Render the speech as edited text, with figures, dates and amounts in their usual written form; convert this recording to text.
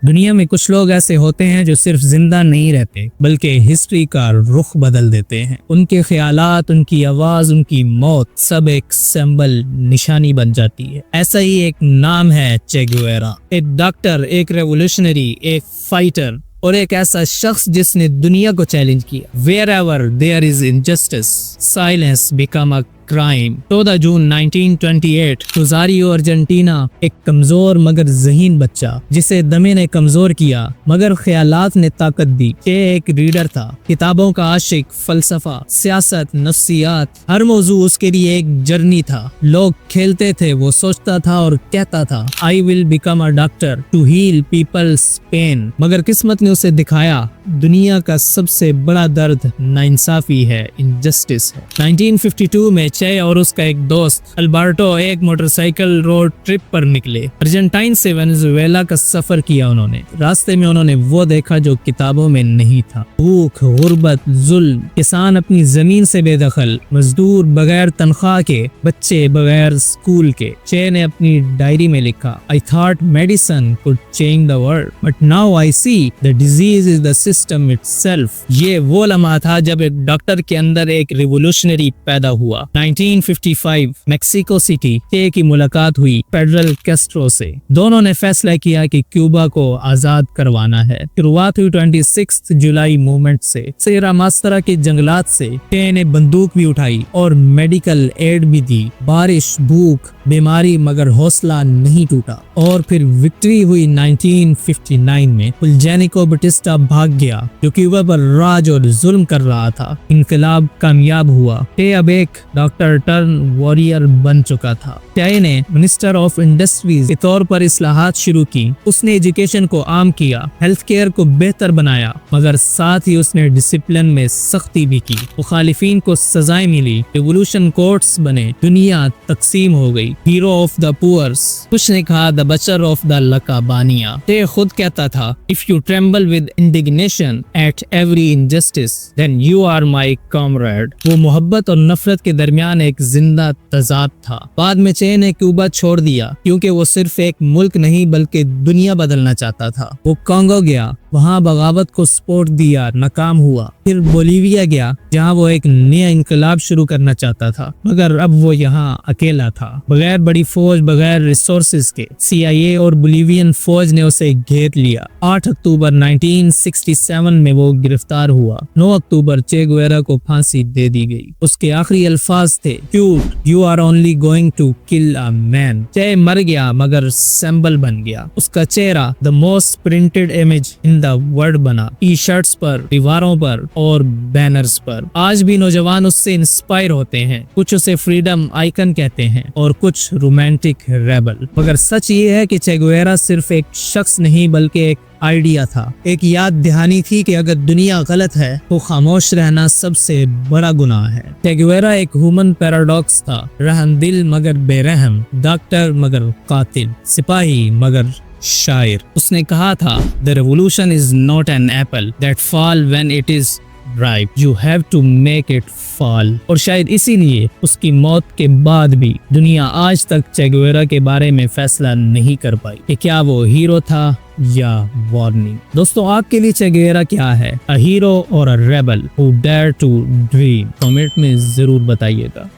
दुनिया में कुछ लोग ऐसे होते हैं जो सिर्फ जिंदा नहीं रहते बल्कि हिस्ट्री का रुख बदल देते हैं। उनके ख्यालात, उनकी आवाज, उनकी मौत सब एक सिंबल, निशानी बन जाती है। ऐसा ही एक नाम है चे गुवेरा। एक डॉक्टर, एक रेवोल्यूशनरी, एक फाइटर और एक ऐसा शख्स जिसने दुनिया को चैलेंज किया। Wherever there is injustice, silence become a crime. 14 June 1928 Rozario Argentina, एक कमजोर मगर ज़हीन बच्चा जिसे दमे ने कमजोर किया मगर ख्यालात ने ताकत दी। ये एक रीडर था, किताबों का आशिक, फलसफा, सियासत, नफ्सियात, हर मौजू उसके लिए एक जर्नी था। लोग खेलते थे, वो सोचता था और कहता था I will become a doctor to heal peoples pain. मगर किस्मत ने उसे दिखाया दुनिया का सबसे बड़ा दर्द नाइंसाफी है, इनजस्टिस है। 1952 में चे और उसका एक दोस्त अल्बर्टो एक मोटरसाइकिल रोड ट्रिप पर निकले। अर्जेंटाइन से वेनेजुएला का सफर किया उन्होंने। रास्ते में उन्होंने वो देखा जो किताबों में नहीं था। भूख, गुर्बत, जुल्म, किसान अपनी जमीन से बेदखल, मजदूर बगैर तनख्वाह के, बच्चे बगैर स्कूल के। चे ने अपनी डायरी में लिखा, I thought medicine could change the world but now I see the disease is the system itself. ये वो लम्हा था जब एक डॉक्टर के अंदर एक रिवोल्यूशनरी पैदा हुआ। 1955 मेक्सिको सिटी चे की मुलाकात हुई फेडरल कैस्ट्रो से। दोनों ने फैसला किया कि क्यूबा को आजाद करवाना है। शुरुआत हुई 26 जुलाई मूवमेंट से। सेरा मास्टरा के जंगलात से चे ने बंदूक भी उठाई और मेडिकल एड भी दी। बारिश, भूख, बीमारी, मगर हौसला नहीं टूटा। और फिर विक्ट्री हुई 1959 में। फुलजेनिको बटिस्टा भाग गया जो क्यूबा पर राज और जुल्म कर रहा था। इनकलाब कामयाब हुआ। चे अब एक डॉक्टर टर्न वॉरियर बन चुका था। चे ने मिनिस्टर ऑफ इंडस्ट्रीज के तौर पर इस्लाहात शुरू की। उसने एजुकेशन को आम किया, हेल्थ केयर को बेहतर बनाया, मगर साथ ही उसने डिसिप्लिन में सख्ती भी की। मुखालिफिन को सजाएं मिली, रिवोल्यूशन कोर्ट्स बने, दुनिया तकसीम हो गई। हीरो ऑफ द पुअर्स, कुछ ने कहा the butcher of the La Cabana. Che खुद कहता था if you tremble with indignation at every injustice then you are my comrade. वो मोहब्बत और नफरत के दरमियान एक जिंदा तजाद था। बाद में चे ने क्यूबा छोड़ दिया क्योंकि वो सिर्फ एक मुल्क नहीं बल्कि दुनिया बदलना चाहता था। वो कांगो गया, वहाँ बगावत को सपोर्ट दिया, नाकाम हुआ। फिर बोलीविया गया जहाँ वो एक नया इनकलाब शुरू करना चाहता था, मगर अब वो यहाँ अकेला था, बगैर बड़ी फौज, बगैर रिसोर्सेज के। CIA और बोलीवियन फौज ने उसे घेर लिया। 8 अक्टूबर 1967 में वो गिरफ्तार हुआ। 9 अक्टूबर चे गुवेरा को फांसी दे दी गई। उसके आखिरी अल्फाज थे क्यूट you are only going to kill a man. Che मर गया मगर सिंबल बन गया। उसका चेहरा the most printed image in the world बना, टी शर्ट्स पर, दीवारों पर और बैनर्स पर। आज भी नौजवान उससे इंस्पायर होते हैं। कुछ उसे फ्रीडम आइकन कहते हैं और कुछ रोमांटिक रेबल। मगर सच ये है कि चे गुवेरा सिर्फ एक शख्स नहीं बल्कि एक आइडिया था, एक याद दहानी थी कि अगर दुनिया गलत है तो खामोश रहना सबसे बड़ा गुनाह है। चे गुवेरा एक ह्यूमन पैराडॉक्स था, रहमदिल मगर बेरहम, डॉक्टर मगर कातिल, सिपाही मगर शायर। उसने कहा था the revolution is not an apple that fall when it is ripe, you have to make it fall. और शायद इसीलिए उसकी मौत के बाद भी दुनिया आज तक चे गुवेरा के बारे में फैसला नहीं कर पाई कि क्या वो हीरो था या वार्निंग। दोस्तों, आपके लिए चे गुवेरा क्या है, अ हीरो और a rebel who dare to dream? Comment में जरूर बताइएगा।